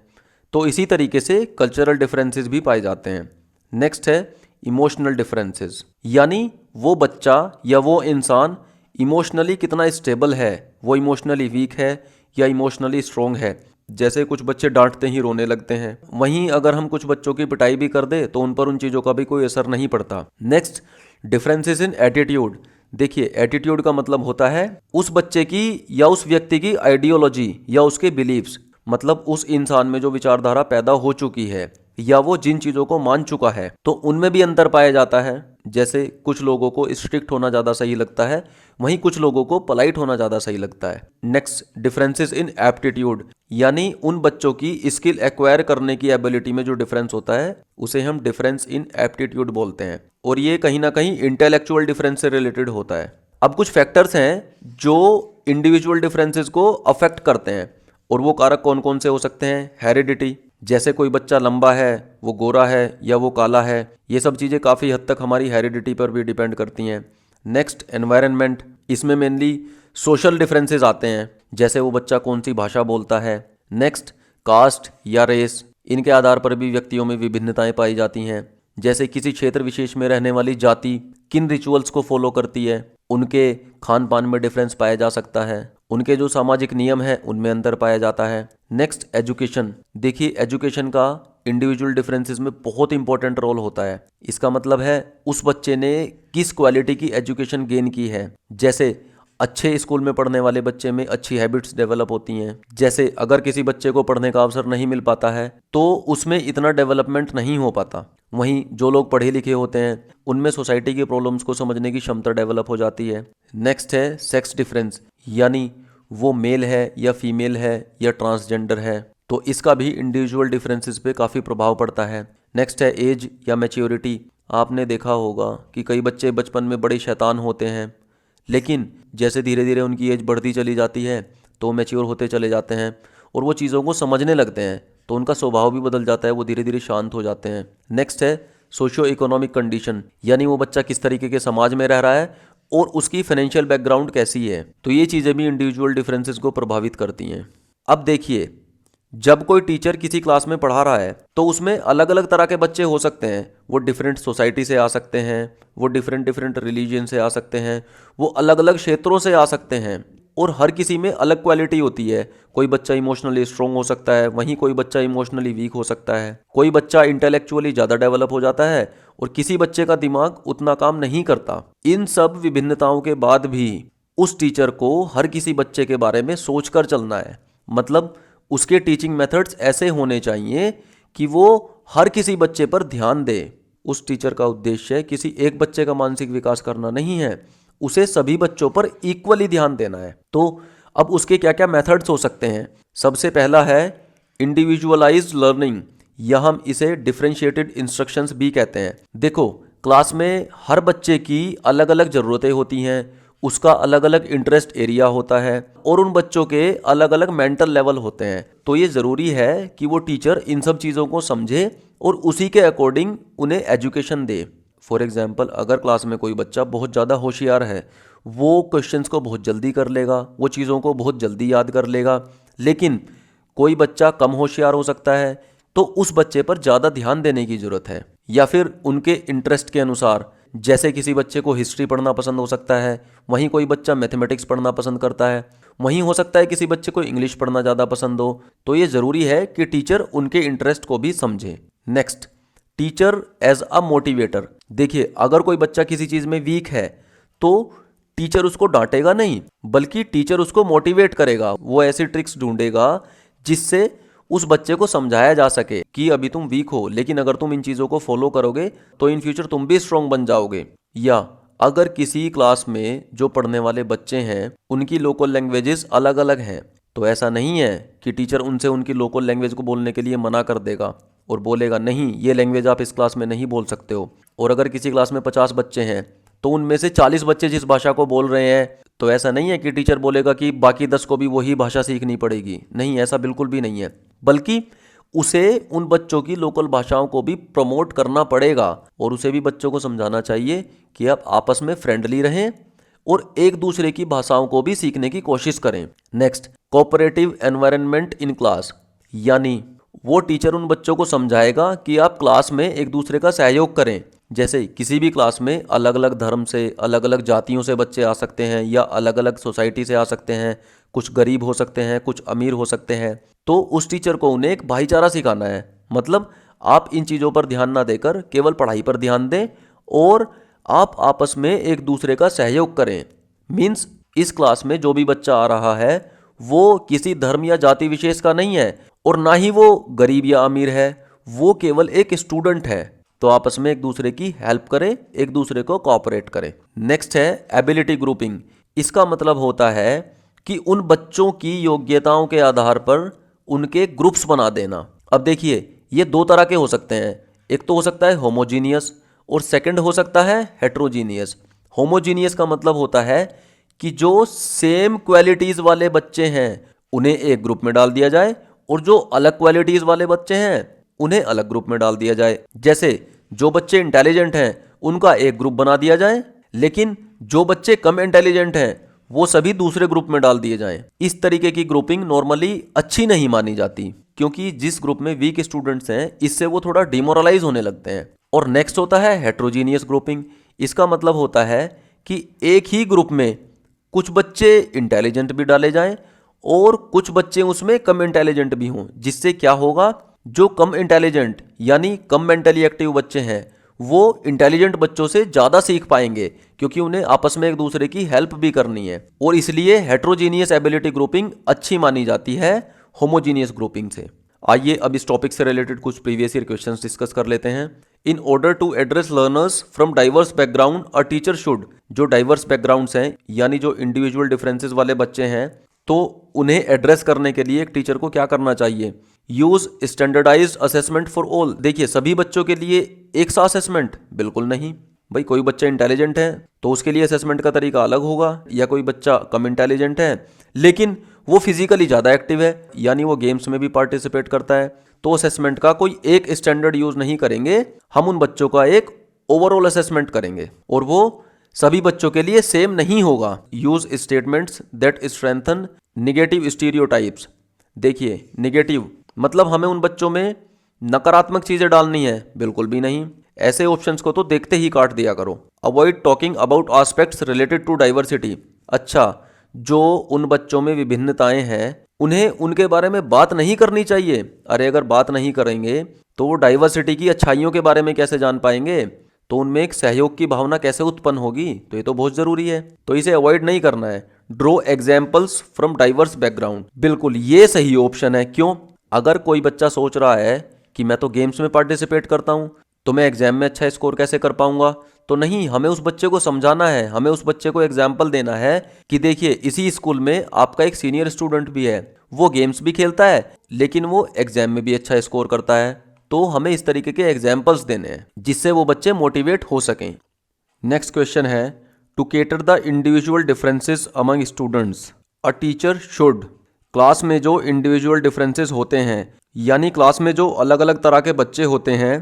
तो इसी तरीके से कल्चरल डिफरेंसेस भी पाए जाते हैं। नेक्स्ट है इमोशनल डिफरेंसेस, यानी वो बच्चा या वो इंसान इमोशनली कितना स्टेबल है, वो इमोशनली वीक है या इमोशनली स्ट्रोंग है। जैसे कुछ बच्चे डांटते ही रोने लगते हैं, वहीं अगर हम कुछ बच्चों की पिटाई भी कर दे तो उन पर उन चीज़ों का भी कोई असर नहीं पड़ता। Next, differences in attitude. देखिए, एटीट्यूड का मतलब होता है उस बच्चे की या उस व्यक्ति की आइडियोलॉजी या उसके बिलीव्स, मतलब उस इंसान में जो विचारधारा पैदा हो चुकी है या वो जिन चीज़ों को मान चुका है, तो उनमें भी अंतर पाया जाता है। जैसे कुछ लोगों को स्ट्रिक्ट होना ज़्यादा सही लगता है, वहीं कुछ लोगों को पोलाइट होना ज़्यादा सही लगता है। नेक्स्ट, डिफरेंसेस इन एप्टीट्यूड, यानी उन बच्चों की स्किल एक्वायर करने की एबिलिटी में जो डिफरेंस होता है उसे हम डिफरेंस इन एप्टीट्यूड बोलते हैं, और ये कहीं ना कहीं इंटेलेक्चुअल डिफरेंस से रिलेटेड होता है। अब कुछ फैक्टर्स हैं जो इंडिविजुअल डिफरेंसेस को अफेक्ट करते हैं, और वो कारक कौन कौन से हो सकते हैं। हेरिडिटी, जैसे कोई बच्चा लंबा है, वो गोरा है या वो काला है, ये सब चीज़ें काफ़ी हद तक हमारी हेरिडिटी पर भी डिपेंड करती हैं। नेक्स्ट, एनवायरनमेंट, इसमें मेनली सोशल डिफरेंसेस आते हैं, जैसे वो बच्चा कौन सी भाषा बोलता है। नेक्स्ट, कास्ट या रेस, इनके आधार पर भी व्यक्तियों में विभिन्नताएं पाई जाती हैं, जैसे किसी क्षेत्र विशेष में रहने वाली जाति किन रिचुअल्स को फॉलो करती है, उनके खान पान में डिफरेंस पाया जा सकता है, उनके जो सामाजिक नियम हैं उनमें अंतर पाया जाता है। Next, education. देखिए, एजुकेशन का इंडिविजुअल डिफरेंसेस में बहुत इंपॉर्टेंट रोल होता है। इसका मतलब है उस बच्चे ने किस क्वालिटी की एजुकेशन गेन की है। जैसे अच्छे स्कूल में पढ़ने वाले बच्चे में अच्छी हैबिट्स डेवलप होती हैं, जैसे अगर किसी बच्चे को पढ़ने का अवसर नहीं मिल पाता है तो उसमें इतना डेवलपमेंट नहीं हो पाता। वहीं जो लोग पढ़े लिखे होते हैं उनमें सोसाइटी की प्रॉब्लम्स को समझने की क्षमता डेवलप हो जाती है। नेक्स्ट है सेक्स डिफरेंस, यानी वो मेल है या फीमेल है या ट्रांसजेंडर है, तो इसका भी इंडिविजुअल डिफरेंसेस पे काफ़ी प्रभाव पड़ता है। नेक्स्ट है एज या मैच्योरिटी। आपने देखा होगा कि कई बच्चे बचपन में बड़े शैतान होते हैं, लेकिन जैसे धीरे धीरे उनकी एज बढ़ती चली जाती है तो मैच्योर होते चले जाते हैं और वो चीज़ों को समझने लगते हैं, तो उनका स्वभाव भी बदल जाता है, वो धीरे धीरे शांत हो जाते हैं। नेक्स्ट है सोशियो इकोनॉमिक कंडीशन, यानी वो बच्चा किस तरीके के समाज में रह रहा है और उसकी फाइनेंशियल बैकग्राउंड कैसी है, तो ये चीज़ें भी इंडिविजुअल डिफरेंसेस को प्रभावित करती हैं। अब देखिए, जब कोई टीचर किसी क्लास में पढ़ा रहा है तो उसमें अलग अलग तरह के बच्चे हो सकते हैं। वो डिफरेंट सोसाइटी से आ सकते हैं, वो डिफरेंट रिलीजन से आ सकते हैं, वो अलग अलग क्षेत्रों से आ सकते हैं, और हर किसी में अलग क्वालिटी होती है। कोई बच्चा इमोशनली स्ट्रोंग हो सकता है, वहीं कोई बच्चा इमोशनली वीक हो सकता है। कोई बच्चा इंटेलेक्चुअली ज़्यादा डेवलप हो जाता है और किसी बच्चे का दिमाग उतना काम नहीं करता। इन सब विभिन्नताओं के बाद भी उस टीचर को हर किसी बच्चे के बारे में सोचकर चलना है। मतलब उसके टीचिंग मेथड्स ऐसे होने चाहिए कि वो हर किसी बच्चे पर ध्यान दे। उस टीचर का उद्देश्य किसी एक बच्चे का मानसिक विकास करना नहीं है, उसे सभी बच्चों पर इक्वली ध्यान देना है। तो अब उसके क्या क्या मेथड्स हो सकते हैं। सबसे पहला है इंडिविजुअलाइज्ड लर्निंग, या हम इसे डिफरेंशिएटेड इंस्ट्रक्शंस भी कहते हैं। देखो, क्लास में हर बच्चे की अलग अलग ज़रूरतें होती हैं, उसका अलग अलग इंटरेस्ट एरिया होता है और उन बच्चों के अलग अलग मेंटल लेवल होते हैं। तो ये ज़रूरी है कि वो टीचर इन सब चीज़ों को समझे और उसी के अकॉर्डिंग उन्हें एजुकेशन दे। फॉर एग्जाम्पल, अगर क्लास में कोई बच्चा बहुत ज़्यादा होशियार है, वो क्वेश्चंस को बहुत जल्दी कर लेगा, वो चीज़ों को बहुत जल्दी याद कर लेगा, लेकिन कोई बच्चा कम होशियार हो सकता है, तो उस बच्चे पर ज़्यादा ध्यान देने की ज़रूरत है। या फिर उनके इंटरेस्ट के अनुसार, जैसे किसी बच्चे को हिस्ट्री पढ़ना पसंद हो सकता है, वहीं कोई बच्चा मैथमेटिक्स पढ़ना पसंद करता है, वहीं हो सकता है किसी बच्चे को इंग्लिश पढ़ना ज़्यादा पसंद हो। तो ये ज़रूरी है कि टीचर उनके इंटरेस्ट को भी समझे। Next, teacher as a motivator. देखिए, अगर कोई बच्चा किसी चीज़ में वीक है तो टीचर उसको डांटेगा नहीं, बल्कि टीचर उसको मोटिवेट करेगा। वो ऐसी ट्रिक्स ढूंढेगा जिससे उस बच्चे को समझाया जा सके कि अभी तुम वीक हो, लेकिन अगर तुम इन चीज़ों को फॉलो करोगे तो इन फ्यूचर तुम भी स्ट्रांग बन जाओगे। या अगर किसी क्लास में जो पढ़ने वाले बच्चे हैं उनकी लोकल लैंग्वेजेस अलग अलग हैं, तो ऐसा नहीं है कि टीचर उनसे उनकी लोकल लैंग्वेज को बोलने के लिए मना कर देगा और बोलेगा नहीं, ये लैंग्वेज आप इस क्लास में नहीं बोल सकते हो। और अगर किसी क्लास में 50 बच्चे हैं तो उनमें से 40 बच्चे जिस भाषा को बोल रहे हैं, तो ऐसा नहीं है कि टीचर बोलेगा कि बाकी 10 को भी वही भाषा सीखनी पड़ेगी। नहीं, ऐसा बिल्कुल भी नहीं है, बल्कि उसे उन बच्चों की लोकल भाषाओं को भी प्रमोट करना पड़ेगा और उसे भी बच्चों को समझाना चाहिए कि आप आपस में फ्रेंडली रहें और एक दूसरे की भाषाओं को भी सीखने की कोशिश करें। Next, cooperative environment in class, यानी वो टीचर उन बच्चों को समझाएगा कि आप क्लास में एक दूसरे का सहयोग करें। जैसे किसी भी क्लास में अलग अलग धर्म से, अलग अलग जातियों से बच्चे आ सकते हैं या अलग अलग सोसाइटी से आ सकते हैं, कुछ गरीब हो सकते हैं, कुछ अमीर हो सकते हैं। तो उस टीचर को उन्हें एक भाईचारा सिखाना है। मतलब आप इन चीज़ों पर ध्यान ना देकर केवल पढ़ाई पर ध्यान दें और आप आपस में एक दूसरे का सहयोग करें। मीन्स इस क्लास में जो भी बच्चा आ रहा है वो किसी धर्म या जाति विशेष का नहीं है और ना ही वो गरीब या अमीर है, वो केवल एक स्टूडेंट है। तो आपस में एक दूसरे की हेल्प करें, एक दूसरे को कोऑपरेट करें। नेक्स्ट है एबिलिटी ग्रुपिंग। इसका मतलब होता है कि उन बच्चों की योग्यताओं के आधार पर उनके ग्रुप्स बना देना। अब देखिए, ये दो तरह के हो सकते हैं। एक तो हो सकता है होमोजीनियस और सेकंड हो सकता है हेट्रोजीनियस। होमोजीनियस का मतलब होता है कि जो सेम क्वालिटीज़ वाले बच्चे हैं उन्हें एक ग्रुप में डाल दिया जाए और जो अलग क्वालिटीज़ वाले बच्चे हैं उन्हें अलग ग्रुप में डाल दिया जाए। जैसे जो बच्चे इंटेलिजेंट हैं उनका एक ग्रुप बना दिया जाए, लेकिन जो बच्चे कम इंटेलिजेंट हैं वो सभी दूसरे ग्रुप में डाल दिए जाएं। इस तरीके की ग्रुपिंग नॉर्मली अच्छी नहीं मानी जाती, क्योंकि जिस ग्रुप में वीक स्टूडेंट्स हैं इससे वो थोड़ा डिमोरलाइज होने लगते हैं। और नेक्स्ट होता है हेट्रोजीनियस ग्रुपिंग। इसका मतलब होता है कि एक ही ग्रुप में कुछ बच्चे इंटेलिजेंट भी डाले जाएं और कुछ बच्चे उसमें कम इंटेलिजेंट भी हों, जिससे क्या होगा, जो कम इंटेलिजेंट यानी कम मेंटली एक्टिव बच्चे हैं वो इंटेलिजेंट बच्चों से ज़्यादा सीख पाएंगे, क्योंकि उन्हें आपस में एक दूसरे की हेल्प भी करनी है। और इसलिए हेट्रोजीनियस एबिलिटी ग्रुपिंग अच्छी मानी जाती है होमोजीनियस ग्रुपिंग से। आइए अब इस टॉपिक से रिलेटेड कुछ प्रीवियस ईयर क्वेश्चंस डिस्कस कर लेते हैं। In order to address learners from diverse background a teacher should, जो डाइवर्स बैकग्राउंड्स हैं यानी जो इंडिविजुअल डिफरेंसेस वाले बच्चे हैं, तो उन्हें एड्रेस करने के लिए एक टीचर को क्या करना चाहिए, use standardised assessment for all. देखिए, सभी बच्चों के लिए एक सा असेसमेंट बिल्कुल नहीं। भाई, कोई बच्चा इंटेलिजेंट है तो उसके लिए असेसमेंट का तरीका अलग होगा, या कोई बच्चा कम इंटेलिजेंट है लेकिन वो फिजिकली ज़्यादा एक्टिव है यानी वो गेम्स में भी पार्टिसिपेट करता है, तो असेसमेंट का कोई एक स्टैंडर्ड यूज नहीं करेंगे। हम उन बच्चों का एक ओवरऑल असेसमेंट करेंगे और वो सभी बच्चों के लिए सेम नहीं होगा। Use statements that strengthen negative stereotypes. देखिए, निगेटिव मतलब हमें उन बच्चों में नकारात्मक चीज़ें डालनी है, बिल्कुल भी नहीं। ऐसे ऑप्शंस को तो देखते ही काट दिया करो। Avoid talking about aspects related to diversity. अच्छा, जो उन बच्चों में विभिन्नताएं हैं उन्हें उनके बारे में बात नहीं करनी चाहिए। अरे, अगर बात नहीं करेंगे तो वो डाइवर्सिटी की अच्छाइयों के बारे में कैसे जान पाएंगे, तो उनमें एक सहयोग की भावना कैसे उत्पन्न होगी। तो ये तो बहुत ज़रूरी है, तो इसे अवॉइड नहीं करना है। Draw examples from diverse background, बिल्कुल ये सही ऑप्शन है। क्यों? अगर कोई बच्चा सोच रहा है कि मैं तो गेम्स में पार्टिसिपेट करता हूँ तो मैं एग्जाम में अच्छा स्कोर कैसे कर पाऊंगा, तो नहीं, हमें उस बच्चे को समझाना है, हमें उस बच्चे को एग्जाम्पल देना है कि देखिए, इसी स्कूल में आपका एक सीनियर स्टूडेंट भी है, वो गेम्स भी खेलता है लेकिन वो एग्जाम में भी अच्छा स्कोर करता है। तो हमें इस तरीके के एग्जाम्पल्स देने हैं जिससे वो बच्चे मोटिवेट हो सकें। नेक्स्ट क्वेश्चन है, to cater the individual differences among students. A teacher should, class में जो इंडिविजुअल डिफरेंसेस होते हैं यानी क्लास में जो अलग अलग तरह के बच्चे होते हैं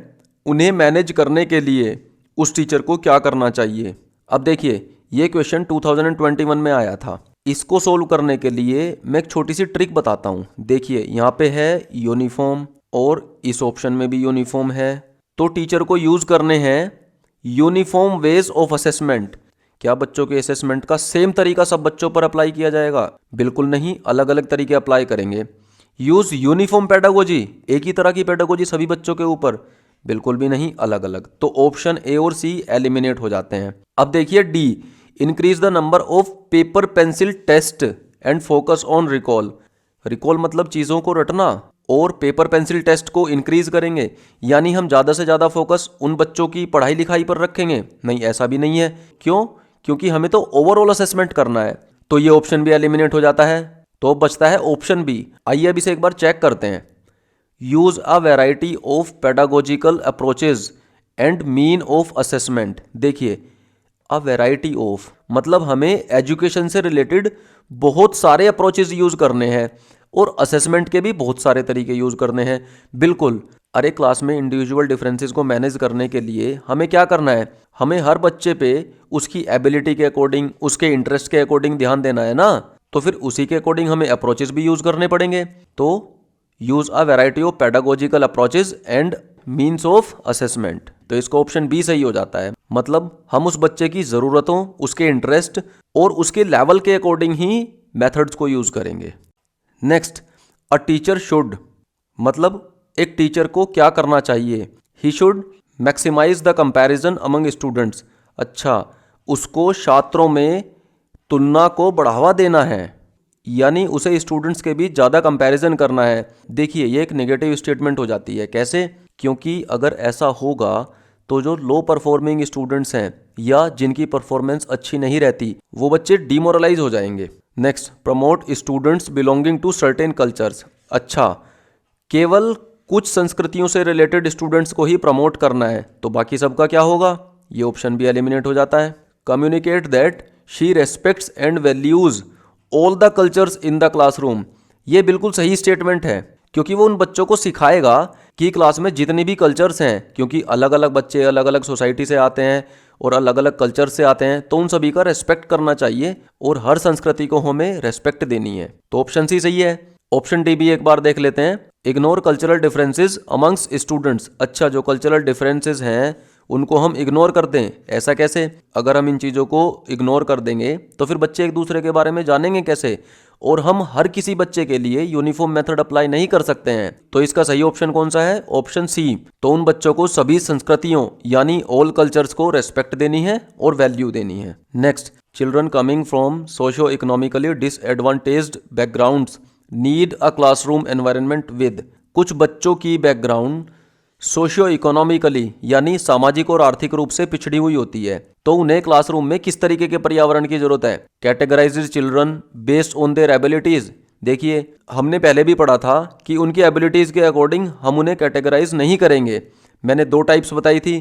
उन्हें मैनेज करने के लिए उस टीचर को क्या करना चाहिए। अब देखिए ये क्वेश्चन 2021 में आया था। इसको सोल्व करने के लिए मैं एक छोटी सी ट्रिक बताता हूँ। देखिए यहाँ पे है यूनिफॉर्म और इस ऑप्शन में भी यूनिफॉर्म है, तो टीचर को यूज करने हैं यूनिफॉर्म वेज ऑफ असेसमेंट। क्या बच्चों के असेसमेंट का सेम तरीका सब बच्चों पर अप्लाई किया जाएगा? बिल्कुल नहीं, अलग अलग तरीके अप्लाई करेंगे। यूज यूनिफॉर्म पेडागोजी, एक ही तरह की पेडागोजी सभी बच्चों के ऊपर? बिल्कुल भी नहीं, अलग अलग। तो ऑप्शन ए और सी एलिमिनेट हो जाते हैं। अब देखिए D, increase the number of paper pencil test and focus on recall. Recall मतलब चीज़ों को रटना, और पेपर पेंसिल टेस्ट को इंक्रीज करेंगे यानी हम ज़्यादा से ज़्यादा फोकस उन बच्चों की पढ़ाई लिखाई पर रखेंगे? नहीं, ऐसा भी नहीं है। क्यों? क्योंकि हमें तो ओवरऑल असेसमेंट करना है। तो ये ऑप्शन भी एलिमिनेट हो जाता है। तो अब बचता है ऑप्शन बी। आइए अब इसे एक बार चेक करते हैं। Use a variety of pedagogical approaches and mean of assessment. देखिए अ वैरायटी ऑफ मतलब हमें एजुकेशन से रिलेटेड बहुत सारे अप्रोचेज यूज करने हैं और असेसमेंट के भी बहुत सारे तरीके यूज करने हैं। बिल्कुल, अरे क्लास में इंडिविजुअल डिफरेंसेस को मैनेज करने के लिए हमें क्या करना है? हमें हर बच्चे पे उसकी एबिलिटी के अकॉर्डिंग, उसके इंटरेस्ट के अकॉर्डिंग ध्यान देना है ना। तो फिर उसी के अकॉर्डिंग हमें अप्रोचेज भी यूज करने पड़ेंगे। तो use a variety of pedagogical approaches and means of assessment. तो इसका ऑप्शन बी सही हो जाता है। मतलब हम उस बच्चे की ज़रूरतों, उसके इंटरेस्ट और उसके लेवल के अकॉर्डिंग ही मेथड्स को यूज करेंगे। नेक्स्ट, अ टीचर शुड मतलब एक टीचर को क्या करना चाहिए? He should maximise the comparison among students. अच्छा, उसको छात्रों में तुलना को बढ़ावा देना है यानी उसे स्टूडेंट्स के बीच ज़्यादा कंपैरिजन करना है। देखिए ये एक नेगेटिव स्टेटमेंट हो जाती है। कैसे? क्योंकि अगर ऐसा होगा तो जो लो परफॉर्मिंग स्टूडेंट्स हैं या जिनकी परफॉर्मेंस अच्छी नहीं रहती वो बच्चे डिमोरलाइज हो जाएंगे। Next, promote students belonging to certain cultures. अच्छा, केवल कुछ संस्कृतियों से रिलेटेड स्टूडेंट्स को ही प्रमोट करना है, तो बाकी सबका क्या होगा? ये ऑप्शन भी एलिमिनेट हो जाता है। Communicate that she respects and values all the cultures in the classroom. ये बिल्कुल सही स्टेटमेंट है क्योंकि वो उन बच्चों को सिखाएगा कि क्लास में जितनी भी कल्चर्स हैं, क्योंकि अलग अलग बच्चे अलग अलग सोसाइटी से आते हैं और अलग अलग कल्चर से आते हैं, तो उन सभी का रेस्पेक्ट करना चाहिए और हर संस्कृति को हमें रेस्पेक्ट देनी है। तो ऑप्शन सी सही है। ऑप्शन डी भी एक बार देख लेते हैं। Ignore cultural differences amongst students. अच्छा, जो कल्चरल डिफरेंसेस हैं उनको हम इग्नोर कर दें, ऐसा कैसे? अगर हम इन चीज़ों को इग्नोर कर देंगे तो फिर बच्चे एक दूसरे के बारे में जानेंगे कैसे? और हम हर किसी बच्चे के लिए यूनिफॉर्म मेथड अप्लाई नहीं कर सकते हैं। तो इसका सही ऑप्शन कौन सा है? Option C. तो उन बच्चों को सभी संस्कृतियों यानी ऑल कल्चर्स को रेस्पेक्ट देनी है और वैल्यू देनी है। Next, children coming from socio economically disadvantaged backgrounds need a classroom environment with. कुछ बच्चों की बैकग्राउंड सोशियो इकोनॉमिकली यानी सामाजिक और आर्थिक रूप से पिछड़ी हुई होती है, तो उन्हें क्लासरूम में किस तरीके के पर्यावरण की जरूरत है? Categorise children based on their abilities. देखिए हमने पहले भी पढ़ा था कि उनकी एबिलिटीज के अकॉर्डिंग हम उन्हें कैटेगराइज नहीं करेंगे। मैंने दो टाइप्स बताई थी,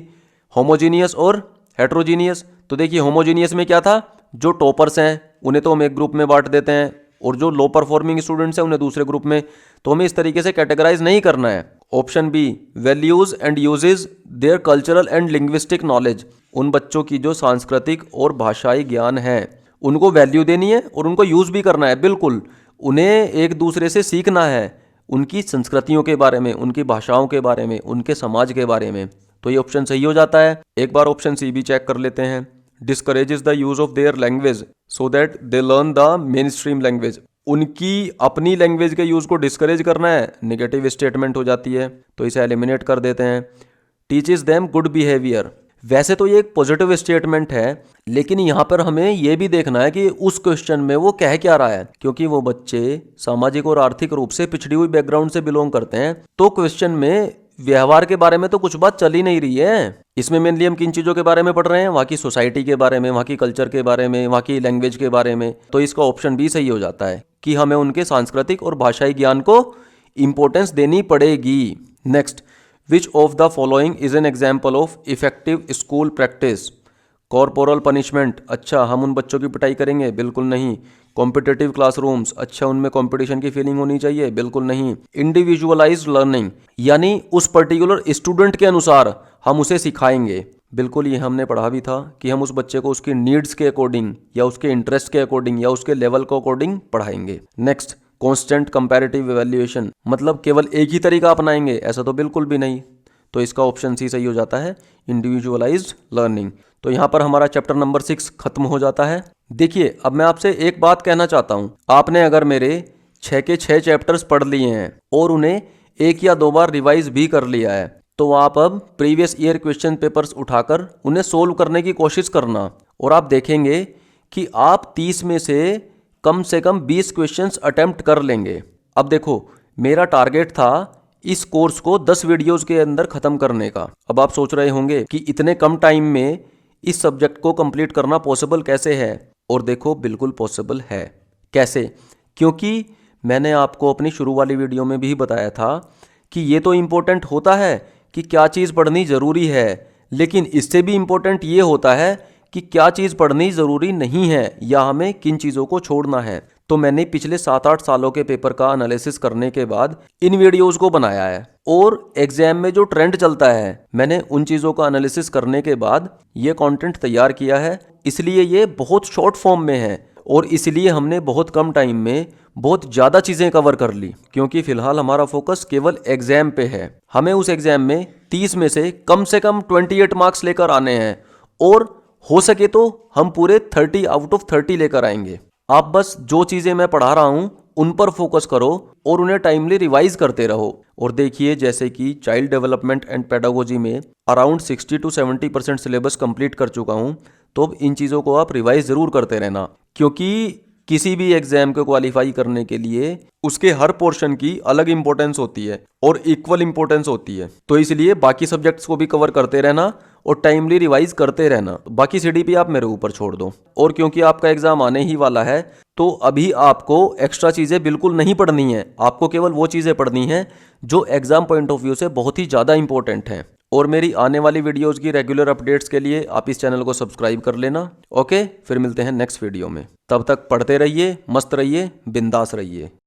होमोजीनियस और हेट्रोजीनियस। तो देखिए होमोजीनियस में क्या था? जो टॉपर्स हैं उन्हें तो हम एक ग्रुप में बांट देते हैं और जो लो परफॉर्मिंग स्टूडेंट्स हैं उन्हें दूसरे ग्रुप में। तो हमें इस तरीके से कैटेगराइज नहीं करना है। Option B, values and uses their cultural and linguistic knowledge. उन बच्चों की जो सांस्कृतिक और भाषाई ज्ञान है उनको वैल्यू देनी है और उनको यूज भी करना है। बिल्कुल, उन्हें एक दूसरे से सीखना है उनकी संस्कृतियों के बारे में, उनकी भाषाओं के बारे में, उनके समाज के बारे में। तो ये ऑप्शन सही हो जाता है। एक बार ऑप्शन सी भी चेक कर लेते हैं। Discourages the use of their language so that they learn the main stream language. उनकी अपनी लैंग्वेज के यूज को डिस्करेज करना है, नेगेटिव स्टेटमेंट हो जाती है, तो इसे एलिमिनेट कर देते हैं। Teaches them good behaviour. वैसे तो ये एक पॉजिटिव स्टेटमेंट है, लेकिन यहाँ पर हमें ये भी देखना है कि उस क्वेश्चन में वो कह क्या रहा है, क्योंकि वो बच्चे सामाजिक और आर्थिक रूप से पिछड़ी हुई बैकग्राउंड से बिलोंग करते हैं। तो क्वेश्चन में व्यवहार के बारे में तो कुछ बात चल ही नहीं रही है। इसमें मेनली हम किन चीज़ों के बारे में पढ़ रहे हैं? वहाँ की सोसाइटी के बारे में, वहाँ की कल्चर के बारे में, वहाँ की लैंग्वेज के बारे में। तो इसका ऑप्शन भी सही हो जाता है कि हमें उनके सांस्कृतिक और भाषाई ज्ञान को इंपॉर्टेंस देनी पड़ेगी। Next, which of the following is an example of effective school practice? Corporal punishment, अच्छा हम उन बच्चों की पिटाई करेंगे? बिल्कुल नहीं। कॉम्पिटिटिव क्लासरूम्स, अच्छा उनमें कंपटीशन की फीलिंग होनी चाहिए? बिल्कुल नहीं। इंडिविजुअलाइज्ड लर्निंग, यानी उस पर्टिकुलर स्टूडेंट के अनुसार हम उसे सिखाएंगे, बिल्कुल ये हमने पढ़ा भी था कि हम उस बच्चे को उसकी नीड्स के अकॉर्डिंग या उसके इंटरेस्ट के अकॉर्डिंग या उसके लेवल के अकॉर्डिंग पढ़ाएंगे। नेक्स्ट, कांस्टेंट कंपैरेटिव इवैल्यूएशन, मतलब केवल एक ही तरीका अपनाएंगे? ऐसा तो बिल्कुल भी नहीं। तो इसका ऑप्शन सी सही हो जाता है, इंडिविजुअलाइज्ड लर्निंग। तो यहाँ पर हमारा चैप्टर नंबर 6 खत्म हो जाता है। देखिए अब मैं आपसे एक बात कहना चाहता हूँ, आपने अगर मेरे 6 के 6 चैप्टर्स पढ़ लिए हैं और उन्हें 1 या 2 बार रिवाइज भी कर लिया है, तो आप अब प्रीवियस ईयर क्वेश्चन पेपर्स उठाकर उन्हें सोल्व करने की कोशिश करना, और आप देखेंगे कि आप 30 में से कम 20 क्वेश्चंस अटेम्प्ट कर लेंगे। अब देखो, मेरा टारगेट था इस कोर्स को 10 वीडियोस के अंदर खत्म करने का। अब आप सोच रहे होंगे कि इतने कम टाइम में इस सब्जेक्ट को कंप्लीट करना पॉसिबल कैसे है? और देखो बिल्कुल पॉसिबल है। कैसे? क्योंकि मैंने आपको अपनी शुरू वाली वीडियो में भी बताया था कि ये तो इम्पोर्टेंट होता है कि क्या चीज़ पढ़नी ज़रूरी है, लेकिन इससे भी इम्पोर्टेंट ये होता है कि क्या चीज़ पढ़नी ज़रूरी नहीं है या हमें किन चीज़ों को छोड़ना है। तो मैंने पिछले 7-8 सालों के पेपर का एनालिसिस करने के बाद इन वीडियोस को बनाया है, और एग्जाम में जो ट्रेंड चलता है मैंने उन चीज़ों का एनालिसिस करने के बाद ये कंटेंट तैयार किया है। इसलिए ये बहुत शॉर्ट फॉर्म में है और इसलिए हमने बहुत कम टाइम में बहुत ज़्यादा चीज़ें कवर कर ली, क्योंकि फिलहाल हमारा फोकस केवल एग्जाम पे है। हमें उस एग्जाम में 30 में से कम 28 मार्क्स लेकर आने हैं, और हो सके तो हम पूरे 30 आउट ऑफ 30 लेकर आएंगे। आप बस जो चीज़ें मैं पढ़ा रहा हूँ उन पर फोकस करो और उन्हें टाइमली रिवाइज करते रहो। और देखिए, जैसे कि चाइल्ड डेवलपमेंट एंड पेडागोजी में अराउंड 60 to 70% सिलेबस कंप्लीट कर चुका हूँ, तो अब इन चीज़ों को आप रिवाइज ज़रूर करते रहना, क्योंकि किसी भी एग्जाम को क्वालिफाई करने के लिए उसके हर पोर्शन की अलग इंपॉर्टेंस होती है और इक्वल इंपॉर्टेंस होती है। तो इसलिए बाकी सब्जेक्ट्स को भी कवर करते रहना और टाइमली रिवाइज करते रहना। बाकी सीडीपी आप मेरे ऊपर छोड़ दो। और क्योंकि आपका एग्जाम आने ही वाला है, तो अभी आपको एक्स्ट्रा चीज़ें बिल्कुल नहीं पढ़नी है। आपको केवल वो चीज़ें पढ़नी हैं जो एग्जाम पॉइंट ऑफ व्यू से बहुत ही ज़्यादा इंपॉर्टेंट हैं। और मेरी आने वाली वीडियोज़ की रेगुलर अपडेट्स के लिए आप इस चैनल को सब्सक्राइब कर लेना। ओके, फिर मिलते हैं नेक्स्ट वीडियो में। तब तक पढ़ते रहिए, मस्त रहिए, बिंदास रहिए।